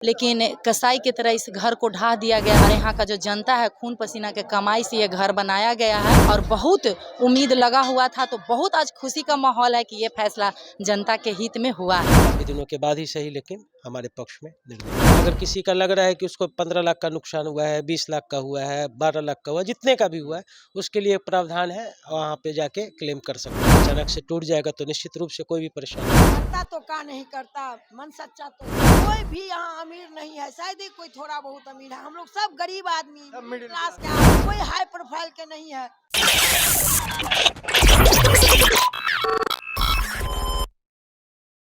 लेकिन कसाई की तरह इस घर को ढा दिया गया है। यहाँ का जो जनता है खून पसीना के कमाई से ये घर बनाया गया है और बहुत उम्मीद लगा हुआ था, तो बहुत आज खुशी का माहौल है कि ये फैसला जनता के हित में हुआ है। काफी दिनों के बाद ही सही, लेकिन हमारे पक्ष में निर्णय। अगर किसी का लग रहा है कि उसको 15 लाख का नुकसान हुआ है, 20 लाख का हुआ है, 12 लाख का हुआ है, जितने का भी हुआ है, उसके लिए प्रावधान है, वहाँ पे जाके क्लेम कर सकते हैं। अचानक से टूट जाएगा तो निश्चित रूप से कोई भी परेशानी करता तो का नहीं करता, मन सच्चा तो कोई भी यहाँ अमीर नहीं है, शायद ही कोई थोड़ा बहुत अमीर है। हम लोग सब गरीब आदमी, मिडिल क्लास के, कोई हाई प्रोफाइल के नहीं है।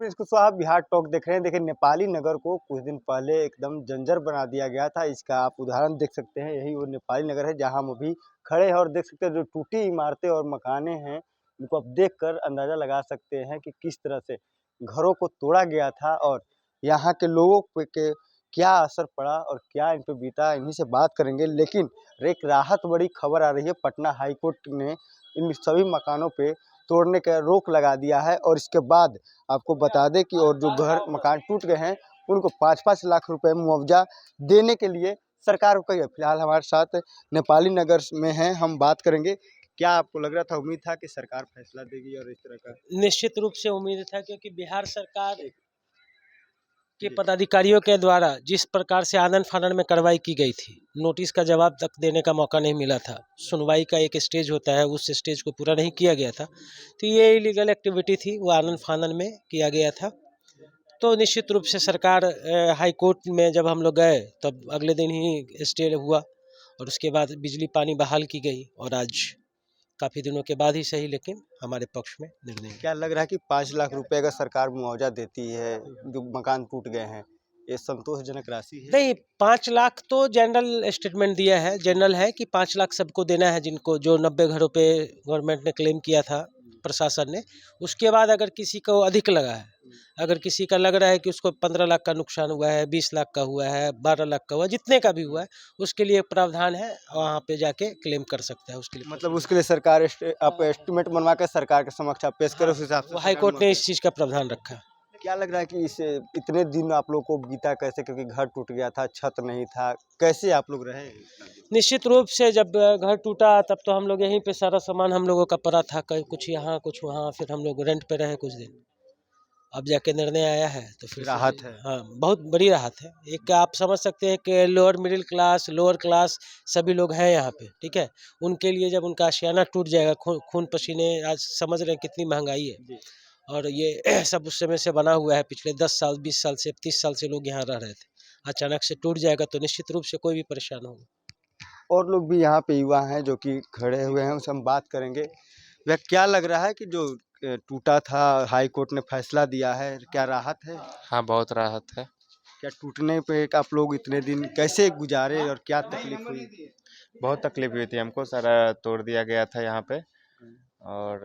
इसको आप बिहार टॉक देख रहे हैं। देखिए, नेपाली नगर को कुछ दिन पहले एकदम जंजर बना दिया गया था। इसका आप उदाहरण देख सकते हैं। यही वो नेपाली नगर है जहां हम अभी खड़े हैं और देख सकते हैं जो टूटी इमारतें और मकाने हैं, उनको आप देखकर अंदाजा लगा सकते हैं कि किस तरह से घरों को तोड़ा गया था और यहाँ के लोगों पे क्या असर पड़ा और क्या इन पर बीता, इन्हीं से बात करेंगे। लेकिन एक राहत बड़ी खबर आ रही है। पटना हाईकोर्ट ने इन सभी मकानों पे तोड़ने का रोक लगा दिया है और इसके बाद आपको बता दें कि और जो घर मकान टूट गए हैं उनको 5-5 लाख रुपए मुआवजा देने के लिए सरकार को कही। फिलहाल हमारे साथ नेपाली नगर में हैं, हम बात करेंगे। क्या आपको लग रहा था, उम्मीद था कि सरकार फैसला देगी और इस तरह का? निश्चित रूप से उम्मीद था, क्योंकि बिहार सरकार के पदाधिकारियों के द्वारा जिस प्रकार से आनन फानन में कार्रवाई की गई थी, नोटिस का जवाब तक देने का मौका नहीं मिला था। सुनवाई का एक स्टेज होता है, उस स्टेज को पूरा नहीं किया गया था, तो ये इलीगल एक्टिविटी थी, वो आनन फानन में किया गया था। तो निश्चित रूप से सरकार हाई कोर्ट में जब हम लोग गए तब अगले दिन ही स्टे हुआ और उसके बाद बिजली पानी बहाल की गई और आज काफ़ी दिनों के बाद ही सही, लेकिन हमारे पक्ष में निर्णय। क्या लग रहा है कि 5 लाख रुपए अगर सरकार मुआवजा देती है, जो मकान टूट गए हैं, ये संतोषजनक राशि है? नहीं, 5 लाख तो जनरल स्टेटमेंट दिया है, जनरल है कि 5 लाख सबको देना है, जिनको जो 90 घरों पे गवर्नमेंट ने क्लेम किया था, प्रशासन ने। उसके बाद अगर किसी को अधिक लगा है, अगर किसी का लग रहा है कि उसको 15 लाख का नुकसान हुआ है, 20 लाख का हुआ है, 12 लाख का हुआ है, जितने का भी हुआ है, उसके लिए प्रावधान है, वहाँ पे जाके क्लेम कर सकता है। उसके लिए मतलब उसके लिए सरकार आप एस्टिमेट बनवा कर सरकार के समक्ष आप पेश करें, उस हिसाब से हाई कोर्ट ने इस चीज़ का प्रावधान रखा। क्या लग रहा है कि इसे इतने दिन आप लोग को बीता कैसे, क्योंकि घर टूट गया था, छत नहीं था, कैसे आप लोग रहे? निश्चित रूप से जब घर टूटा तब तो हम लोग यहीं पे सारा सामान हम लोगों का पड़ा था, कुछ यहाँ कुछ वहाँ, फिर हम लोग रेंट पे रहे कुछ दिन। अब जाके निर्णय आया है तो फिर राहत है। हाँ, बहुत बड़ी राहत है। एक आप समझ सकते हैं कि lower middle class, lower class सभी लोग हैं यहाँ पे, ठीक है। उनके लिए जब उनका आशियाना टूट जाएगा, खून पसीने, आज समझ रहे हैं कितनी महंगाई है, और ये सब उस समय से बना हुआ है। पिछले 10 साल, 20 साल से, 30 साल से लोग यहाँ रह रहे थे। अचानक से टूट जाएगा तो निश्चित रूप से कोई भी परेशान होगा। और लोग भी यहाँ पे युवा हैं जो कि खड़े हुए हैं, उनसे हम बात करेंगे। वह क्या लग रहा है कि जो टूटा था, हाई कोर्ट ने फैसला दिया है, क्या राहत है? हाँ, बहुत राहत है। क्या टूटने पे आप लोग इतने दिन कैसे गुजारे और क्या तकलीफ हुई? बहुत तकलीफ हुई थी हमको, सारा तोड़ दिया गया था यहाँ पे और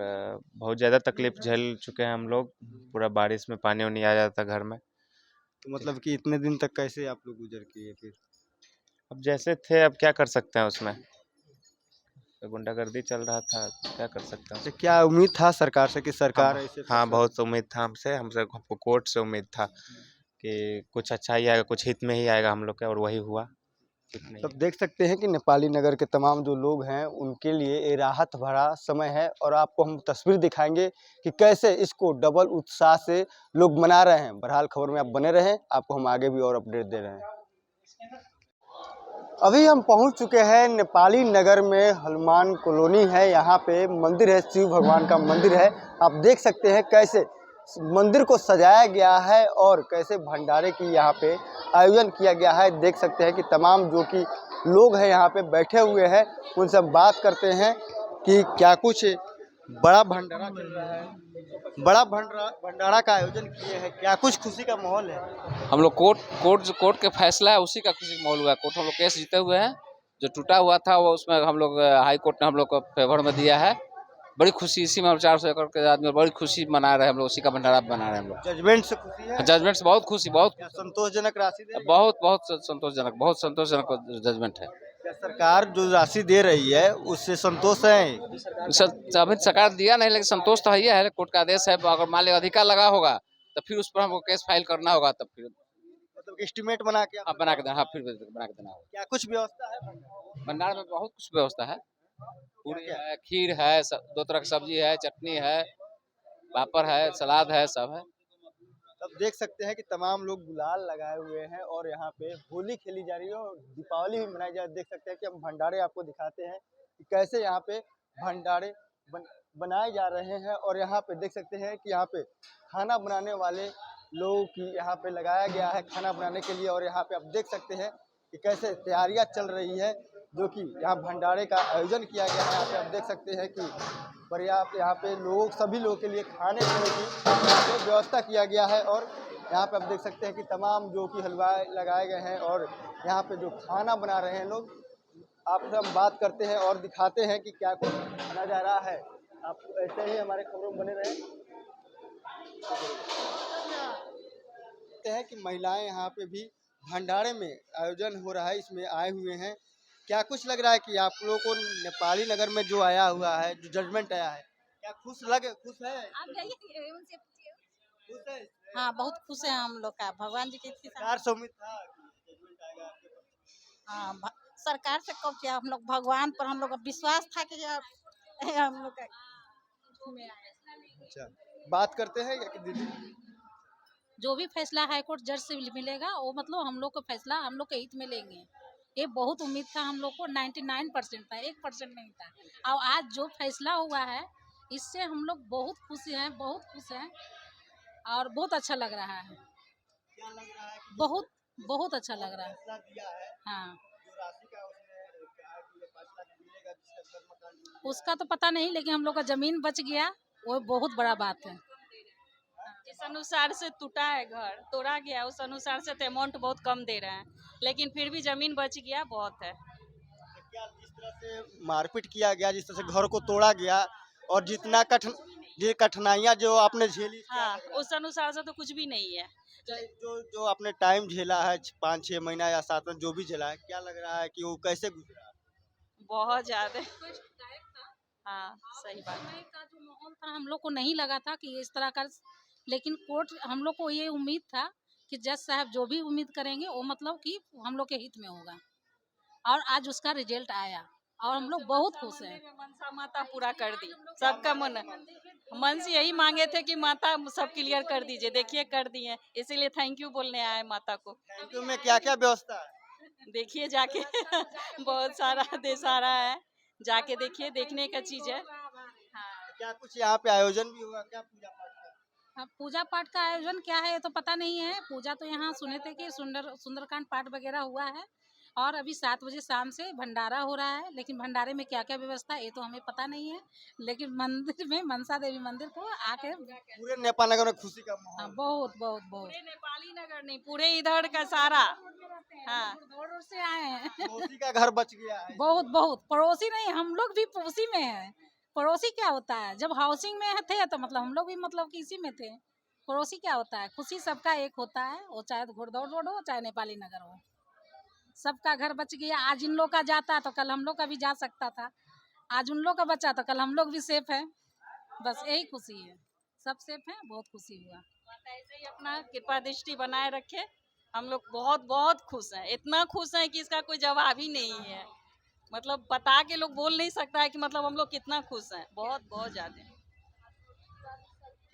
बहुत ज़्यादा तकलीफ झेल चुके हैं हम लोग। पूरा बारिश में पानी वानी आ जाता घर में। तो मतलब कि इतने दिन तक कैसे आप लोग गुजर किए फिर? अब जैसे थे, अब क्या कर सकते हैं उसमें, तो गुंडागर्दी चल रहा था, क्या कर सकते हैं। तो क्या उम्मीद था सरकार से कि सरकार ऐसे हाँ, बहुत उम्मीद था हमको कोर्ट से उम्मीद था कि कुछ अच्छा ही आएगा, कुछ हित में ही आएगा हम लोग के, और वही हुआ। तब देख सकते हैं कि नेपाली नगर के तमाम जो लोग हैं उनके लिए ये राहत भरा समय है और आपको हम तस्वीर दिखाएंगे कि कैसे इसको डबल उत्साह से लोग मना रहे हैं। बहरहाल खबर में आप बने रहें, आपको हम आगे भी और अपडेट दे रहे हैं। अभी हम पहुंच चुके हैं नेपाली नगर में, हनुमान कॉलोनी है, यहाँ पे मंदिर है, शिव भगवान का मंदिर है। आप देख सकते हैं कैसे मंदिर को सजाया गया है और कैसे भंडारे की यहाँ पे आयोजन किया गया है। देख सकते हैं कि तमाम जो कि लोग हैं यहाँ पे बैठे हुए हैं, उनसे हम बात करते हैं कि क्या कुछ बड़ा भंडारा चल रहा है, बड़ा भंडारा का आयोजन किए हैं, क्या कुछ खुशी का माहौल है? हम लोग कोर्ट के फैसला है उसी का खुशी का माहौल हुआ है। कोर्ट हम लोग केस जीते हुए हैं, जो टूटा हुआ था वो उसमें हम लोग हाई कोर्ट ने हम लोग को फेवर में दिया है। बड़ी खुशी, इसी में हम 400 एकड़ के आदमी बड़ी खुशी मना रहे हैं। हम लोग उसी का भंडारा बना रहे हैं हम लोग। जजमेंट से खुशी है? जजमेंट से बहुत खुशी, बहुत संतोषजनक राशि दे रही है? बहुत संतोषजनक जजमेंट है। क्या सरकार जो राशि दे रही है उससे संतोष है? अभी सरकार दिया नहीं, लेकिन संतोष तो है। कोर्ट का आदेश है, अगर मान लिया अधिकार लगा होगा तो फिर उस पर हमको केस फाइल करना होगा। तब फिर मतलब एस्टिमेट बना के हाँ बना के देना, हाँ फिर बना के देना होगा। क्या कुछ व्यवस्था है भंडारे में? भंडार में बहुत कुछ व्यवस्था है, पूरी क्या? है, खीर है, 2 तरह की सब्जी है, चटनी है, पापड़ है, सलाद है, सब है। अब देख सकते हैं कि तमाम लोग गुलाल लगाए हुए हैं और यहाँ पे होली खेली जा रही है और दीपावली भी मनाई जा रही है। देख सकते हैं कि हम भंडारे आपको दिखाते हैं कि कैसे यहाँ पे भंडारे बनाए जा रहे हैं और यहाँ पे देख सकते हैं कि यहाँ पे खाना बनाने वाले लोगों की यहाँ पे लगाया गया है खाना बनाने के लिए और यहाँ पे आप देख सकते हैं कि कैसे तैयारियां चल रही है जो कि यहाँ भंडारे का आयोजन किया गया है। यहाँ पे आप देख सकते हैं कि पर्याप्त यहाँ पे सभी लोगों के लिए खाने पीने की यहाँ पे व्यवस्था किया गया है और यहाँ पे आप देख सकते हैं कि तमाम जो कि हलवाई लगाए गए हैं और यहाँ पे जो खाना बना रहे हैं लोग, आपसे हम बात करते हैं और दिखाते हैं कि क्या कुछ बना जा रहा है। आप ऐसे ही हमारे खबरों में बने रहें। देखते हैं कि महिलाएं यहाँ पे भी भंडारे में आयोजन हो रहा है इसमें आए हुए हैं। क्या कुछ लग रहा है कि आप लोगों को नेपाली नगर में जो आया हुआ है, जो जजमेंट आया है, क्या खुश है? खुश है? हाँ, बहुत खुश है हम लोग का, भगवान जी की इच्छा। सरकार से उम्मीद था कि जजमेंट आएगा आपके पास? हाँ, सरकार से कब किया, हम लोग भगवान पर हम लोग का विश्वास था कि हम लोग का अच्छा, बात करते हैं या कि दीदी जो भी फैसला हाई कोर्ट जज से मिलेगा वो मतलब हम लोग का फैसला हम लोग के हित में लेंगे। ये बहुत उम्मीद था हम लोग को, 99% था, 1% नहीं था। और आज जो फैसला हुआ है इससे हम लोग बहुत खुश हैं, बहुत खुश हैं और बहुत अच्छा लग रहा है। क्या लग रहा है कि बहुत बहुत अच्छा लग रहा है। फैसला दिया है, हाँ, जो राशि का उसने कहा कि 5 लाख मिलेगा जिसका घर मकान टूट गया। उसका तो पता नहीं, लेकिन हम लोग का जमीन बच गया, वो बहुत बड़ा बात है। जिस अनुसार से टूटा है घर, तोड़ा गया, उस अनुसार से तो अमाउंट बहुत कम दे रहे हैं, लेकिन फिर भी जमीन बच गया, बहुत है। क्या जिस तरह से मारपीट किया गया, जिस तरह से घर को तोड़ा गया और जितना कठिनाइयाँ जो आपने झेली, हाँ, उस अनुसार से तो कुछ भी नहीं है। जो आपने टाइम झेला है 5-6 महीना या 7 महीना जो भी झेला है, क्या लग रहा है कि वो कैसे गुजरा? बहुत ज्यादा। हाँ, सही बात। समय का जो माहौल था हम लोग को नहीं लगा था कि इस तरह का, लेकिन कोर्ट हम लोग को ये उम्मीद था कि जज साहब जो भी उम्मीद करेंगे वो मतलब कि हम लोग के हित में होगा और आज उसका रिजल्ट आया और हम लोग बहुत खुश हैं। मनसा माता पूरा कर दी सबका मन से यही मांगे थे कि माता सब क्लियर कर दीजिए, देखिए कर दिए, इसीलिए थैंक यू बोलने आए माता को। थैंक यू में क्या क्या व्यवस्था है? देखिए जाके बहुत सारा देसारा है, जाके देखिए, देखने का चीज है। हाँ, क्या कुछ यहाँ पे आयोजन भी हुआ क्या पूजा पाठ का? हाँ, पूजा पाठ का आयोजन क्या है ये तो पता नहीं है। पूजा तो यहाँ सुने थे कि सुंदरकांड पाठ वगैरह हुआ है और अभी 7 बजे शाम से भंडारा हो रहा है, लेकिन भंडारे में क्या क्या व्यवस्था है ये तो हमें पता नहीं है। लेकिन मंदिर में मनसा देवी मंदिर को आके पूरे नेपाल नगर में खुशी का माहौल। हाँ, बहुत बहुत बहुत पूरे नेपाली नगर नहीं, पूरे इधर का सारा। हाँ, दूर से आए हैं। पड़ोसी का घर बच गया है। बहुत बहुत पड़ोसी नहीं, हम लोग भी उसी में है। पड़ोसी क्या होता है, जब हाउसिंग में थे तो मतलब हम लोग भी मतलब कि इसी में थे। पड़ोसी क्या होता है, खुशी सबका एक होता है, वो चाहे घोड़दौड़ रोड हो चाहे नेपाली नगर हो, सबका घर बच गया। आज इन लोग का जाता तो कल हम लोग का भी जा सकता था, आज उन लोग का बचा तो कल हम लोग भी सेफ है। बस यही खुशी है, सब सेफ है, बहुत खुशी हुआ। माता ऐसे ही अपना कृपा दृष्टि बनाए रखे। हम लोग बहुत बहुत खुश हैं, इतना खुश हैं कि इसका कोई जवाब ही नहीं है। मतलब बता के लोग बोल नहीं सकता है कि मतलब हम लोग कितना खुश हैं, बहुत बहुत ज्यादा।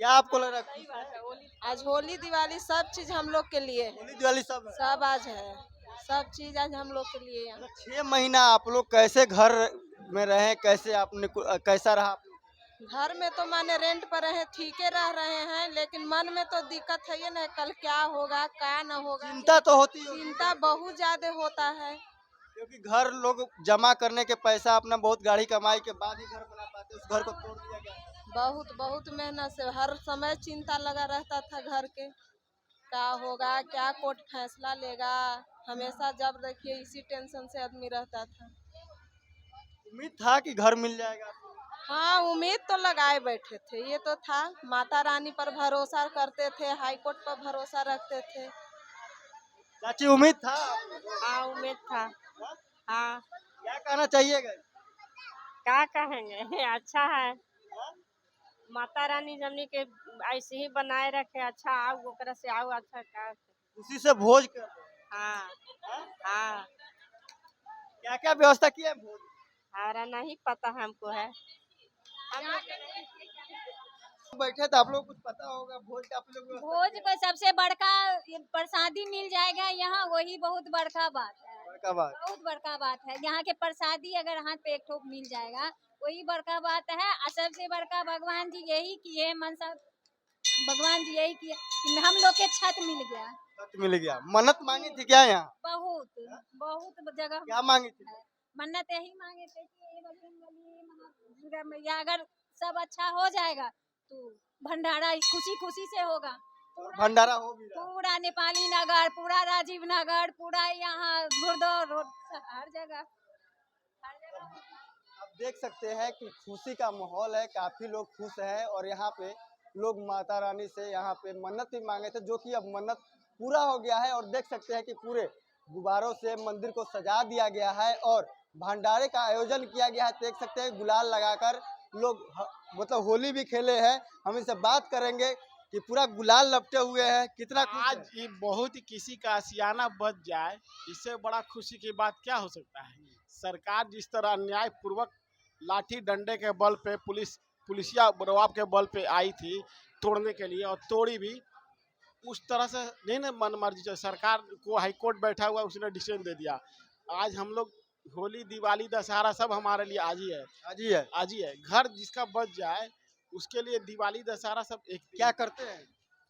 क्या आपको लग रहा है? सही बात है। होली आज होली दिवाली सब चीज हम लोग के लिए है। होली दिवाली सब है। सब आज है, सब चीज आज हम लोग के लिए है। 6 महीना आप लोग कैसे घर में रहे, कैसे आपने कैसा रहा? घर में तो माने रेंट पर रहे, ठीक है रह रहे हैं, लेकिन मन में तो दिक्कत है ये ना, कल क्या होगा क्या न होगा, चिंता तो होती है चिंता बहुत ज्यादा होता है। क्योंकि घर लोग जमा करने के पैसा अपना बहुत गाड़ी कमाई के बाद ही घर बना पाते, उस घर को तोड़ दिया गया। बहुत बहुत मेहनत से हर समय चिंता लगा रहता था घर के, क्या होगा, क्या कोर्ट फैसला लेगा, हमेशा जब देखिए इसी टेंशन से आदमी रहता था। उम्मीद था कि घर मिल जाएगा। हाँ, उम्मीद तो लगाए बैठे थे, ये तो था, माता रानी पर भरोसा करते थे, हाई कोर्ट पर भरोसा रखते थे। चाची उम्मीद था? हाँ, उम्मीद था। हाँ, क्या कहना चाहिएगा? क्या कहेंगे अच्छा है, माता रानी जमनी के ऐसे ही बनाए रखे, अच्छा आओ ओकरा से आओ, अच्छा का उसी से भोज कर रहे हैं। हाँ हाँ। क्या क्या व्यवस्था की है भोज? हमारा नहीं पता हमको है। बैठे तो आप लोग को कुछ पता होगा भोज का आप लोग व्यवस्था भोज किया को सबसे बड़का ये प्रसादी मिल जाएगा यहाँ, वही बहुत बड़का बात है। है? बड़का बात। बहुत बड़का बात है, यहाँ के प्रसादी अगर हाथ पे एक ठोप मिल जाएगा वही बड़का बात है। और सबसे बड़का भगवान जी यही किए मनसा, भगवान जी यही किए कि हम लोग के छत मिल गया। सच मिल गया। मन्नत मांगी थी क्या यहाँ? बहुत बहुत जगह क्या मांगी थी? मन्नत यही मांगे थे कि हे बजरंगबली, दुर्गा मैया, अगर सब अच्छा हो जाएगा तो भंडारा खुशी खुशी से होगा। और भंडारा हो भी रहा। पूरा नेपाली नगर, पूरा राजीव नगर, पूरा यहाँ गुरुद्वार रोड, हर जगह आप देख सकते हैं कि खुशी का माहौल है, काफी लोग खुश हैं और यहाँ पे लोग माता रानी से यहाँ पे मन्नत भी मांगे थे, जो कि अब मन्नत पूरा हो गया है। और देख सकते हैं कि पूरे गुब्बारों से मंदिर को सजा दिया गया है और भंडारे का आयोजन किया गया है। देख सकते हैं गुलाल लगाकर लोग मतलब होली भी खेले हैं। हम इनसे बात करेंगे कि पूरा गुलाल लपटे हुए हैं, कितना खुश आज है? ये बहुत ही किसी का आशियाना बच जाए, इससे बड़ा खुशी की बात क्या हो सकता है। सरकार जिस तरह अन्याय पूर्वक लाठी डंडे के बल पे पुलिसिया दबाव के बल पे आई थी तोड़ने के लिए, और तोड़ी भी, उस तरह से नहीं ना मन मर्जी से सरकार को हाई कोर्ट बैठा हुआ उसने डिसीजन दे दिया। आज हम लोग होली दिवाली दशहरा सब हमारे लिए आज ही है, आज ही है। आज ही है। घर जिसका बच जाए उसके लिए दिवाली दशहरा सब एक क्या करते हैं?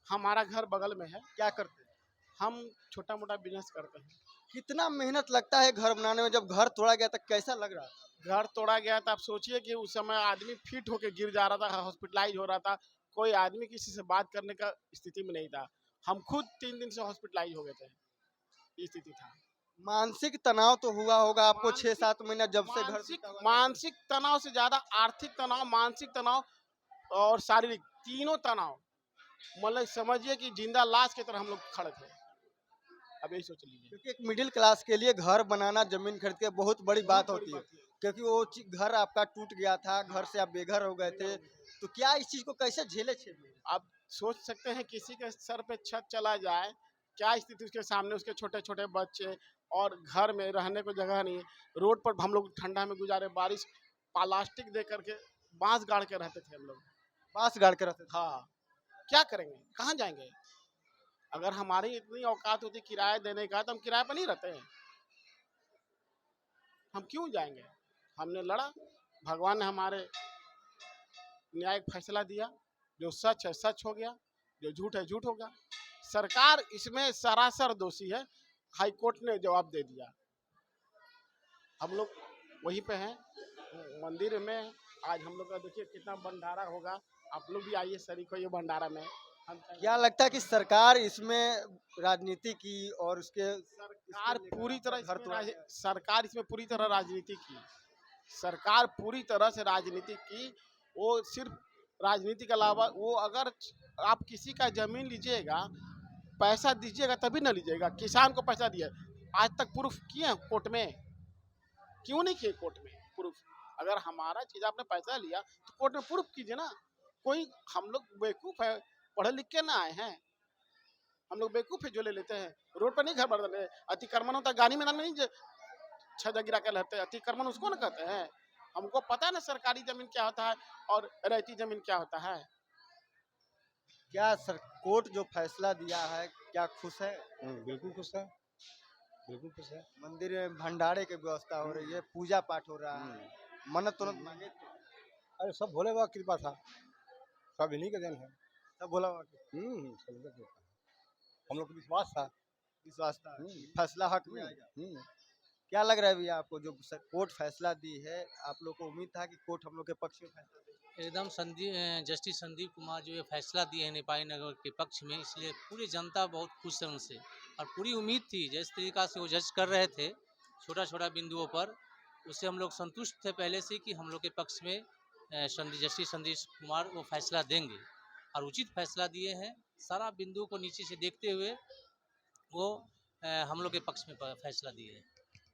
हमारा घर बगल में है, क्या करते हैं? हम छोटा मोटा बिजनेस करते हैं। कितना मेहनत लगता है घर बनाने में? जब घर तोड़ा गया था कैसा लग रहा था? घर तोड़ा गया था, आप सोचिए कि उस समय आदमी फिट होके गिर जा रहा था, हॉस्पिटलाइज हो रहा था, कोई आदमी किसी से बात करने का स्थिति में नहीं था। हम खुद 3 दिन से हॉस्पिटलाइज हो गए थे, ये स्थिति था। मानसिक तनाव तो हुआ होगा आपको 6-7 महीना जब से घर मानसिक टूटा हुआ था। मानसिक तनाव से ज्यादा आर्थिक तनाव, मानसिक तनाव और शारीरिक तीनों तनाव, मतलब समझिए कि जिंदा लाश की तरह हम लोग खड़े थे। अब यही सोच लीजिए। क्योंकि एक मिडिल क्लास के लिए घर बनाना, जमीन खरीद के बहुत बड़ी बात होती है, क्योंकि वो घर आपका टूट गया था, घर से आप बेघर हो गए थे, तो क्या इस चीज को कैसे झेले? आप सोच सकते हैं किसी के सर पे छत चला जाए, क्या स्थिति उसके सामने, उसके छोटे छोटे बच्चे और घर में रहने को जगह नहीं, रोड पर हम लोग ठंडा में गुजारे, बारिश प्लास्टिक दे करके बांस गाड़ के रहते थे हम लोग, बांस गाड़ के रहते थे। हाँ, क्या करेंगे, कहाँ जाएंगे? अगर हमारी इतनी औकात होती किराया देने का तो हम किराए पर नहीं रहते हैं, हम क्यों जाएंगे? हमने लड़ा, भगवान ने हमारे न्यायिक फैसला दिया, जो सच है सच हो गया, जो झूठ है झूठ होगा। सरकार इसमें सरासर दोषी है, हाई कोर्ट ने जवाब दे दिया। हम लोग वहीं पे हैं, मंदिर में। आज हम लोग का देखिए कितना भंडारा होगा, आप लोग भी आइए शरीक होइए भंडारा में। क्या लगता है कि सरकार इसमें राजनीति की और उसके सरकार पूरी तरह सरकार इसमें पूरी तरह राजनीति की, सरकार पूरी तरह से राजनीति की। वो सिर्फ राजनीति के अलावा, वो अगर आप किसी का जमीन लीजिएगा, पैसा दीजिएगा तभी ना लीजिएगा। किसान को पैसा दिया, आज तक प्रूफ किए कोर्ट में? क्यों नहीं किए कोर्ट में प्रूफ? अगर हमारा चीज आपने पैसा लिया तो कोर्ट में प्रूफ कीजिए ना। कोई, हम लोग बेवकूफ है, पढ़े लिख के ना आए हैं, हम लोग बेवकूफ है जो ले लेते हैं। रोड पर नहीं घर बना रहे, अतिक्रमण होता गाड़ी में ना, नहीं छत गिरा के रहते, अतिक्रमण उसको ना कहते हैं। हमको पता है ना सरकारी जमीन क्या होता है और रैयती जमीन क्या होता है। क्या सर कोर्ट जो फैसला दिया है, क्या खुश है? बिल्कुल खुश है, बिल्कुल खुश है। मंदिर में भंडारे की व्यवस्था हो रही है, पूजा पाठ हो रहा है, मन्नत तुरंत मांगे थे? अरे सब भोले बाबा की कृपा था, सब इन्हीं का देन है। सब बोला हुआ कि सब इनका कृपा है। हम लोग को विश्वास था। विश्वास था कि फैसला हक में आएगा। क्या लग रहा है भैया आपको, जो कोर्ट फैसला दी है, आप लोग को उम्मीद था कि कोर्ट हम लोग के पक्ष में फैसला देगी? एकदम जस्टिस संदीप कुमार जो ये फैसला दिए हैं नेपाली नगर के पक्ष में, इसलिए पूरी जनता बहुत खुश है उनसे, और पूरी उम्मीद थी जिस तरीका से वो जज कर रहे थे छोटा छोटा बिंदुओं पर, उससे हम लोग संतुष्ट थे पहले से कि हम लोग के पक्ष में जस्टिस संदीप कुमार वो फैसला देंगे, और उचित फैसला दिए हैं। सारा बिंदु को नीचे से देखते हुए वो हम लोग के पक्ष में फैसला दिए हैं।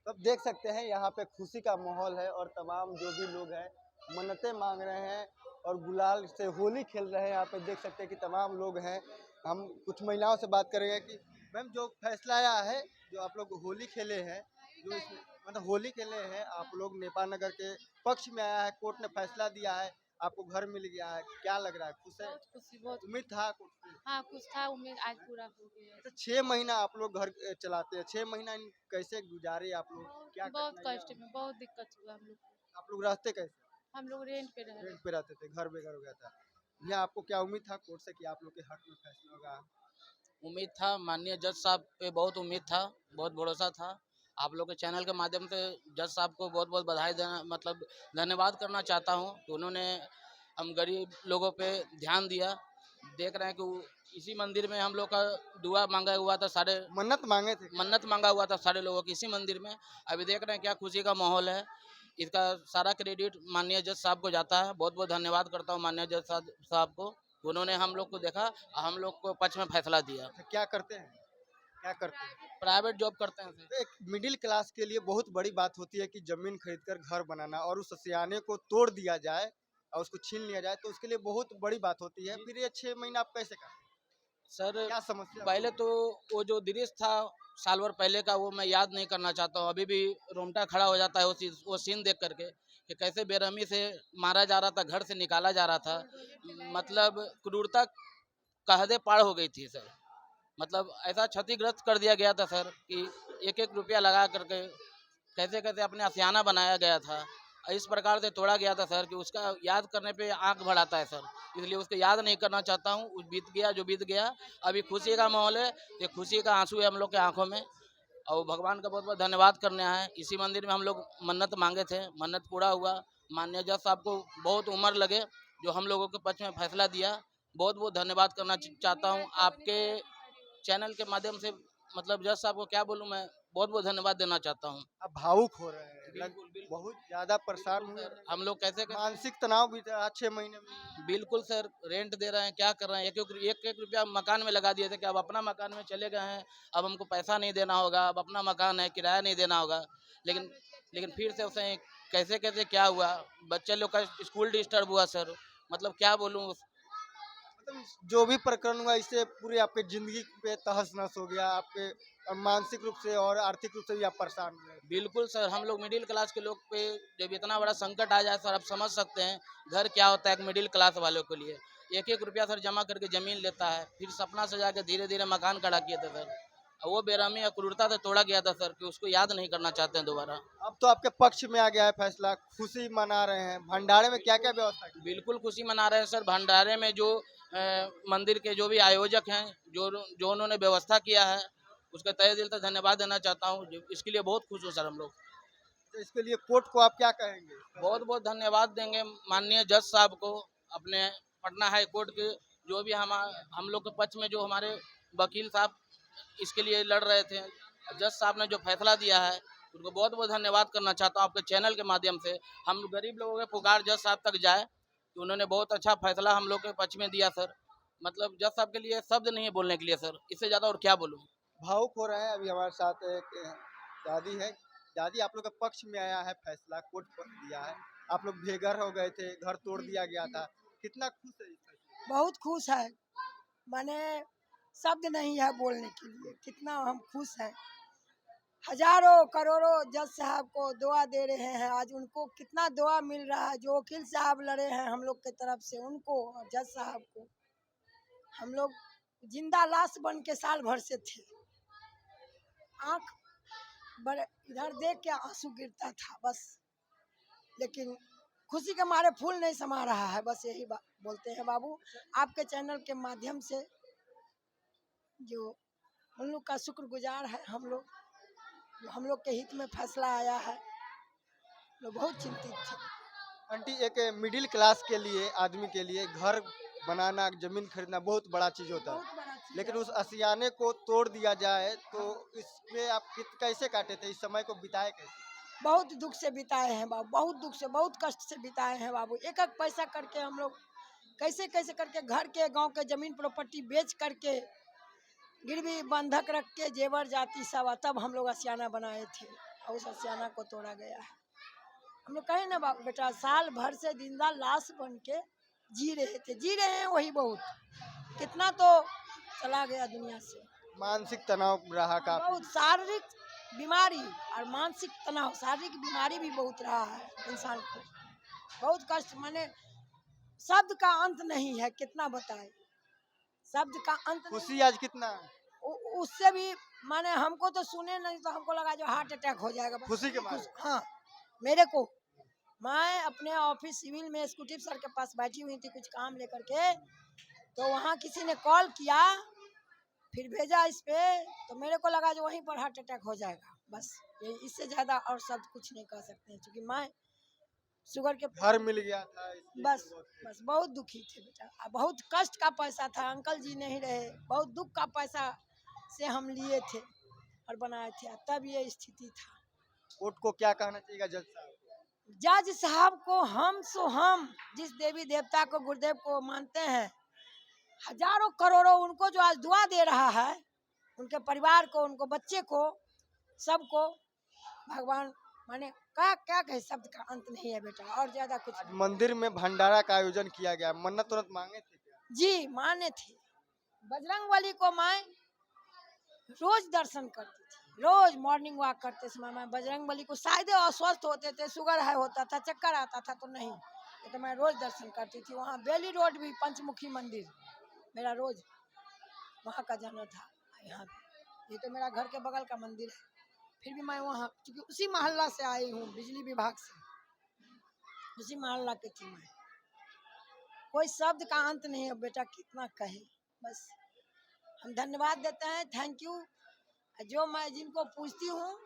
तब देख सकते हैं यहाँ पे खुशी का माहौल है और तमाम जो भी लोग हैं मन्नतें मांग रहे हैं और गुलाल से होली खेल रहे हैं। यहाँ पे देख सकते हैं कि तमाम लोग हैं। हम कुछ महिलाओं से बात करेंगे कि मैम जो फैसला आया है, जो आप लोग होली खेले हैं, जो इसमें मतलब होली खेले हैं आप लोग, नेपाल नगर के पक्ष में आया है, कोर्ट ने फैसला दिया है, आपको घर मिल गया है, क्या लग रहा है? खुश है? बहुत खुशी, बहुत उम्मीद था कोर्ट से? हाँ कुछ था उम्मीद, आज पूरा हो गया। तो 6 महीना आप लोग घर चलाते हैं, 6 महीना कैसे गुजारे आप लोग? क्या बहुत कठिनाइयाँ कष्ट में, बहुत दिक्कत हुआ हम लोग को। आप लोग रहते कैसे? हम लोग रेंट पे रह रहे रेंट पे रहते थे, घर बेघर हो गया था। यहाँ आपको क्या उम्मीद था कोर्ट से कि आप लोग के हक में फैसला होगा? उम्मीद था, माननीय जज साहब पे बहुत उम्मीद था, बहुत भरोसा था। आप लोग के चैनल के माध्यम से जज साहब को बहुत बहुत बधाई देना, मतलब धन्यवाद करना चाहता हूँ कि उन्होंने हम गरीब लोगों पे ध्यान दिया। देख रहे हैं कि इसी मंदिर में हम लोग का दुआ मांगा हुआ था, सारे मन्नत मांगे थे, मन्नत मांगा हुआ था सारे लोगों की इसी मंदिर में। अभी देख रहे हैं क्या खुशी का माहौल है। इसका सारा क्रेडिट माननीय जज साहब को जाता है। बहुत बहुत धन्यवाद करता हूँ माननीय जज साहब को, उन्होंने हम लोग को देखा और हम लोग को पक्ष में फैसला दिया। क्या करते हैं? क्या करते हैं? प्राइवेट जॉब करते हैं। तो एक मिडिल क्लास के लिए बहुत बड़ी बात होती है कि जमीन खरीदकर घर बनाना, और उस सियाने को तोड़ दिया जाए और उसको छीन लिया जाए, तो उसके लिए बहुत बड़ी बात होती है। फिर ये 6 महीना आप कैसे काटे? सर क्या समस्या? पहले तो वो जो दृश्य था साल भर पहले का, वो मैं याद नहीं करना चाहता हूँ। अभी भी रोमटा खड़ा हो जाता है वो सीन देख करके कि कैसे बेरहमी से मारा जा रहा था, घर से निकाला जा रहा था। मतलब क्रूरता कहदे पार हो गई थी सर। मतलब ऐसा क्षतिग्रस्त कर दिया गया था सर कि एक एक रुपया लगा करके कैसे कैसे अपने आशियाना बनाया गया था। इस प्रकार से तोड़ा गया था सर कि उसका याद करने पे आंख भर आता है सर। इसलिए उसको याद नहीं करना चाहता हूँ। बीत गया जो बीत गया। अभी खुशी का माहौल है, ये खुशी का आंसू है हम लोग के आंखों में, और भगवान का बहुत बहुत धन्यवाद करने आए हैं। इसी मंदिर में हम लोग मन्नत मांगे थे, मन्नत पूरा हुआ। माननीय जज साहब को बहुत उम्र लगे जो हम लोगों के पक्ष में फैसला दिया। बहुत बहुत धन्यवाद करना चाहता हूँ आपके चैनल के माध्यम से। मतलब जज साहब को क्या बोलूँ मैं, बहुत बहुत धन्यवाद देना चाहता हूँ। आप भावुक हो रहे हैं, बहुत ज्यादा परेशान हुए हम लोग कैसे मानसिक तनाव भी था 6 महीने में। बिल्कुल सर, रेंट दे रहे हैं, क्या कर रहे हैं, एक एक रुपया मकान में लगा दिए थे कि अब अपना मकान में चले गए हैं, अब हमको पैसा नहीं देना होगा, अब अपना मकान है, किराया नहीं देना होगा। लेकिन फिर से उसे कैसे कैसे क्या हुआ, बच्चे लोग का स्कूल डिस्टर्ब हुआ सर। मतलब क्या बोलूँ, मतलब जो भी प्रकरण हुआ इससे पूरी आपके जिंदगी पे तहस नहस हो गया, आपके मानसिक रूप से और आर्थिक रूप से भी आप परेशान हुए। बिल्कुल सर, हम लोग मिडिल क्लास के लोग पे जब इतना बड़ा संकट आ जाए सर, आप समझ सकते हैं घर क्या होता है एक मिडिल क्लास वालों के लिए। एक एक रुपया सर जमा करके ज़मीन लेता है, फिर सपना सजा के धीरे धीरे मकान खड़ा किए थे सर, और वो बेरहमी और क्रूरता से तोड़ा गया था सर कि उसको याद नहीं करना चाहते हैं दोबारा। अब तो आपके पक्ष में आ गया है फैसला, खुशी मना रहे हैं। भंडारे में क्या क्या व्यवस्था की? बिल्कुल खुशी मना रहे हैं सर। भंडारे में जो मंदिर के जो भी आयोजक हैं, जो उन्होंने व्यवस्था किया है, उसका तहे दिल से धन्यवाद देना चाहता हूँ। इसके लिए बहुत खुश हूँ सर हम लोग। तो इसके लिए कोर्ट को आप क्या कहेंगे? बहुत बहुत धन्यवाद देंगे माननीय जज साहब को, अपने पटना हाई कोर्ट के जो भी हम लोग के पक्ष में जो हमारे वकील साहब इसके लिए लड़ रहे थे, जज साहब ने जो फैसला दिया है उनको बहुत बहुत धन्यवाद करना चाहता हूँ। आपके चैनल के माध्यम से हम गरीब लोगों के पुकार जज साहब तक जाए तो उन्होंने बहुत अच्छा फैसला हम लोग के पक्ष में दिया सर। मतलब जज साहब के लिए शब्द नहीं है बोलने के लिए सर, इससे ज़्यादा और क्या बोलूँ। भावुक हो रहे हैं। अभी हमारे साथ एक दादी है। दादी, आप लोग के पक्ष में आया है फैसला, कोर्ट दिया है, आप लोग बेघर हो गए थे, घर तोड़ दिया गया था, कितना खुश है? बहुत खुश है, माने शब्द नहीं है बोलने के लिए, कितना हम खुश हैं। हजारों करोड़ों जज साहब को दुआ दे रहे हैं, आज उनको कितना दुआ मिल रहा है। जो वकील साहब लड़े हैं हम लोग की तरफ से, उनको और जज साहब को, हम लोग जिंदा लाश बन के साल भर से थे। आँख बड़े इधर देख के आंसू गिरता था बस, लेकिन खुशी के मारे फूल नहीं समा रहा है। बस यही बात बोलते हैं बाबू, आपके चैनल के माध्यम से जो उन लोग का शुक्रगुजार है हम लोग के हित में फैसला आया है, लोग बहुत चिंतित थे। आंटी, एक मिडिल क्लास के लिए आदमी के लिए घर बनाना, जमीन खरीदना बहुत बड़ा चीज होता है, लेकिन उस असियाने को तोड़ दिया जाए तो इसमें आप कैसे काटे थे, इस समय को बिताए कैसे? बहुत दुख से बिताए हैं बाबू, बहुत दुख से, बहुत कष्ट से बिताए हैं बाबू। एक एक पैसा करके हम लोग कैसे कैसे करके घर के गांव के जमीन प्रॉपर्टी बेच करके, गिरवी बंधक रख के, जेवर जाति सब, तब हम लोग असियाना बनाए थे और उस असियाना को तोड़ा गया है। हम लोग कहे ना बाबू बेटा, साल भर से जिंदा लाश बन के जी रहे थे, जी रहे हैं वही बहुत, कितना तो चला गया दुनिया से। मानसिक तनाव रहा काफी। बहुत शारीरिक बीमारी और मानसिक तनाव, शारीरिक बीमारी भी बहुत रहा है इंसान को, बहुत कष्ट। माने शब्द का अंत नहीं है, कितना बताए, शब्द का अंत नहीं। खुशी आज कितना है? उससे भी माने हमको तो सुने नहीं तो हमको लगा जो हार्ट अटैक हो जाएगा बस। खुशी के मारे? हाँ, मेरे को, मैं अपने ऑफिस सिविल में एक्जीक्यूटिव सर के पास बैठी हुई थी कुछ काम लेकर के, तो वहाँ किसी ने कॉल किया, फिर भेजा इस पे, तो मेरे को लगा जो वहीं पर हार्ट अटैक हो जाएगा बस। ये इससे ज्यादा और शब्द कुछ नहीं कह सकते हैं, क्योंकि मैं शुगर के घर मिल गया था इसलिए बस बहुत दुखी थे बेटा। बहुत कष्ट का पैसा था, अंकल जी नहीं रहे, बहुत दुख का पैसा से हम लिए थे और बनाए थे, तब ये स्थिति था। कोर्ट को क्या कहना चाहिए जज साहब? जज साहब को हम जिस देवी देवता को, गुरुदेव को मानते हैं, हजारों करोड़ों उनको जो आज दुआ दे रहा है, उनके परिवार को, उनको बच्चे को, सबको भगवान माने क्या क्या कहे, शब्द का अंत नहीं है बेटा, और ज्यादा कुछ नहीं। मंदिर में भंडारा का आयोजन किया गया, मन्नत तुरंत मांगे थे क्या? जी माने थे। बजरंगबली को मैं रोज दर्शन करती थी, रोज मॉर्निंग वॉक करते समय मैं बजरंगबली को, शायद अस्वस्थ होते थे, शुगर है होता था, चक्कर आता था, तो नहीं, तो मैं रोज दर्शन करती थी। वहाँ बेली रोड भी पंचमुखी मंदिर मेरा रोज वहाँ का जाना था। यहाँ पे ये तो मेरा घर के बगल का मंदिर है, फिर भी मैं वहाँ, क्योंकि उसी मोहल्ला से आई हूँ, बिजली विभाग से, उसी मोहल्ला के थी मैं। कोई शब्द का अंत नहीं है बेटा, कितना कहे, बस हम धन्यवाद देते हैं, थैंक यू। जो मैं जिनको पूछती हूँ,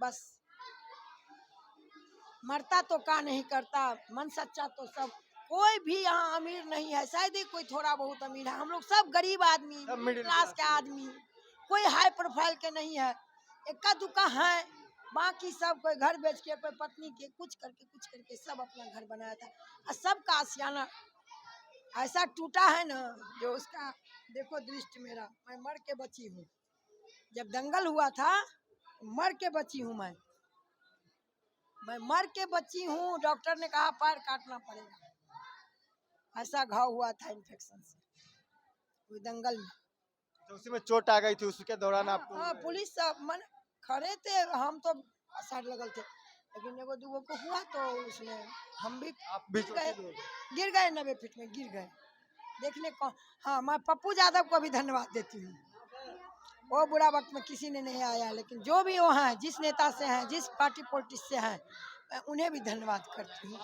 बस मरता तो का नहीं करता, मन सच्चा तो सब, कोई भी यहाँ अमीर नहीं है, शायद ही कोई थोड़ा बहुत अमीर है, हम लोग सब गरीब आदमी, मिडिल क्लास के आदमी, कोई हाई प्रोफाइल के नहीं है, इक्का दुक्का है, बाकी सब कोई घर बेच के, कोई पत्नी के कुछ करके सब अपना घर बनाया था। और सबका आशियाना ऐसा टूटा है ना, जो उसका देखो दृष्टि मेरा, मैं मर के बची हूँ। जब दंगल हुआ था मर के बची हूँ, मैं मर के बची हूँ। डॉक्टर ने कहा पैर काटना पड़ेगा, ऐसा घाव हुआ था इन्फेक्शन से वो दंगल में। तो उसी में चोट आ गई थी, उसके दौरान आपको? हाँ, पुलिस सब मन खड़े थे, हम तो साइड लगल थे, लेकिन एगो दूगो को हुआ तो उसमें हम भी गिर गए 90 फीट में गिर गए देखने को। हाँ, मैं पप्पू यादव को भी धन्यवाद देती हूँ, वो बुरा वक्त में किसी ने नहीं आया, लेकिन जो भी वो हैं, जिस नेता से हैं, जिस पार्टी पॉलिटिक्स से हैं, मैं उन्हें भी धन्यवाद करती हूँ।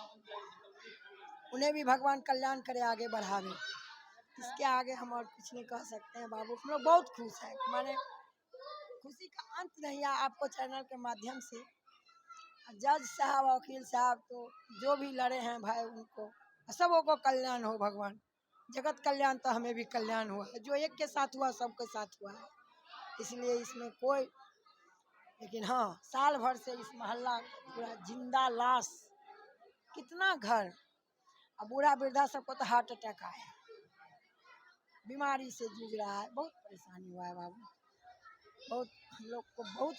उन्हें भी भगवान कल्याण करे, आगे बढ़ावे, इसके आगे हम और कुछ नहीं कह सकते हैं बाबू। हम लोग बहुत खुश हैं, माने खुशी का अंत नहीं है। आपको चैनल के माध्यम से जज साहब, वकील साहब, तो जो भी लड़े हैं भाई, उनको सबों को कल्याण हो भगवान, जगत कल्याण तो हमें भी कल्याण हुआ है, जो एक के साथ हुआ सबके साथ हुआ है, इसलिए इसमें कोई, लेकिन हाँ, साल भर से इस मोहल्ला पूरा जिंदा लाश, कितना घर, अब बूढ़ा वृद्धा सबको तो हार्ट अटैक आया, बीमारी से जूझ रहा है, बहुत परेशानी हुआ है बाबू, बहुत। हम लोग को बहुत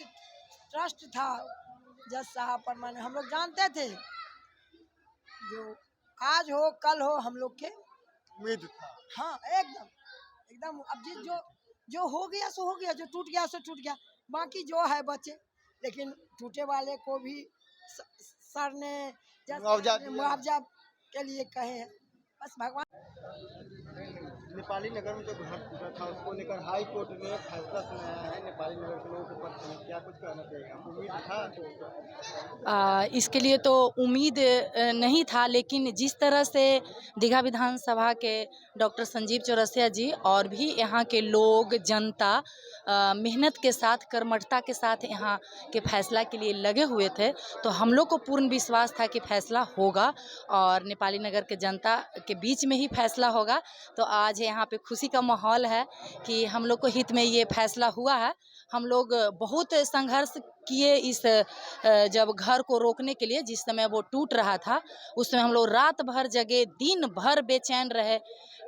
ट्रस्ट था जज साहब पर, माने हम लोग जानते थे जो आज हो कल हो, हम लोग के उम्मीद था। हाँ, एकदम। अब जो हो गया सो हो गया, जो टूट गया सो टूट गया, बाकी जो है बचे, लेकिन टूटे वाले को भी सर ने मुआवजा के लिए कहे हैं, बस भगवान। नेपाली नगर में जो घर टूटा था, उसको लेकर हाई कोर्ट ने फैसला सुनाया है नेपाली नगर के लोगों के पक्ष में, क्या कुछ कहना चाहिए? उम्मीद था इसके लिए तो उम्मीद नहीं था, लेकिन जिस तरह से दीघा विधानसभा के डॉक्टर संजीव चौरसिया जी और भी यहाँ के लोग, जनता मेहनत के साथ, कर्मठता के साथ यहाँ के फैसला के लिए लगे हुए थे, तो हम लोग को पूर्ण विश्वास था कि फैसला होगा और नेपाली नगर के जनता के बीच में ही फैसला होगा। तो आज यहाँ पे खुशी का माहौल है कि हम लोग को हित में ये फैसला हुआ है। हम लोग बहुत संघर्ष किए इस जब घर को रोकने के लिए, जिस समय वो टूट रहा था, उस समय हम लोग रात भर जगे, दिन भर बेचैन रहे,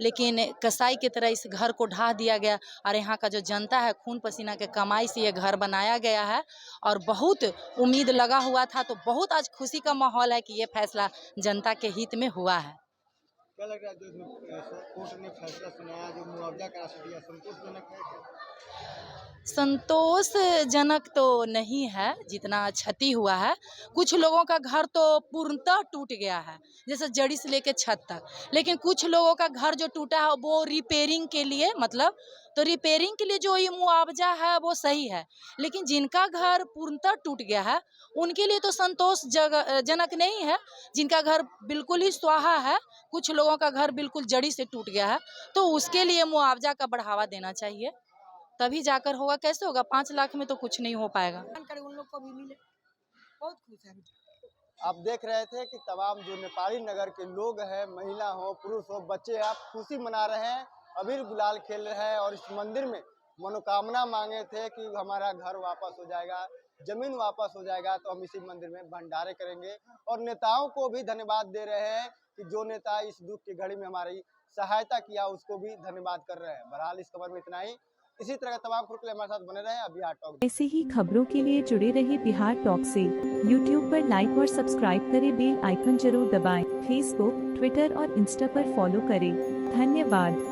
लेकिन कसाई की तरह इस घर को ढा दिया गया और यहाँ का जो जनता है, खून पसीना के कमाई से ये घर बनाया गया है और बहुत उम्मीद लगा हुआ था। तो बहुत आज खुशी का माहौल है कि ये फैसला जनता के हित में हुआ है। क्या लग रहा है जो कोर्ट ने फैसला सुनाया, जो मुआवजा का राशि दिया, संतोषजनक है? संतोषजनक तो नहीं है जितना क्षति हुआ है। कुछ लोगों का घर तो पूर्णतः टूट गया है, जैसे जड़ी से लेकर छत तक। लेकिन कुछ लोगों का घर जो टूटा है वो रिपेयरिंग के लिए, मतलब तो रिपेयरिंग के लिए जो ये मुआवजा है वो सही है। लेकिन जिनका घर पूर्णतः टूट गया है उनके लिए तो संतोषजनक नहीं है। जिनका घर बिल्कुल ही स्वाहा है, कुछ लोगों का घर बिल्कुल जड़ी से टूट गया है, तो उसके लिए मुआवजा का बढ़ावा देना चाहिए, तभी जाकर होगा। कैसे होगा? 5 लाख में तो कुछ नहीं हो पाएगा। उन लोग को भी मिले, बहुत खुश है। आप देख रहे थे कि तमाम जो नेपाली नगर के लोग हैं, महिला हो पुरुष हो बच्चे, आप खुशी मना रहे हैं, अबीर गुलाल खेल रहे हैं और इस मंदिर में मनोकामना मांगे थे कि हमारा घर वापस हो जाएगा, जमीन वापस हो जाएगा तो हम इसी मंदिर में भंडारे करेंगे। और नेताओं को भी धन्यवाद दे रहे हैं कि जो नेता इस दुख की घड़ी में हमारी सहायता किया उसको भी धन्यवाद कर रहे हैं। बहरहाल इस खबर में इतना ही। इसी तरह का तमाम खबर के लिए हमारे साथ बने रहे। बिहार टॉक ऐसे ही खबरों के लिए जुड़े रहे बिहार टॉक से। यूट्यूब पर लाइक और सब्सक्राइब करें, बेल आइकन जरूर दबाएं। फेसबुक, ट्विटर और इंस्टा पर फॉलो करें। धन्यवाद।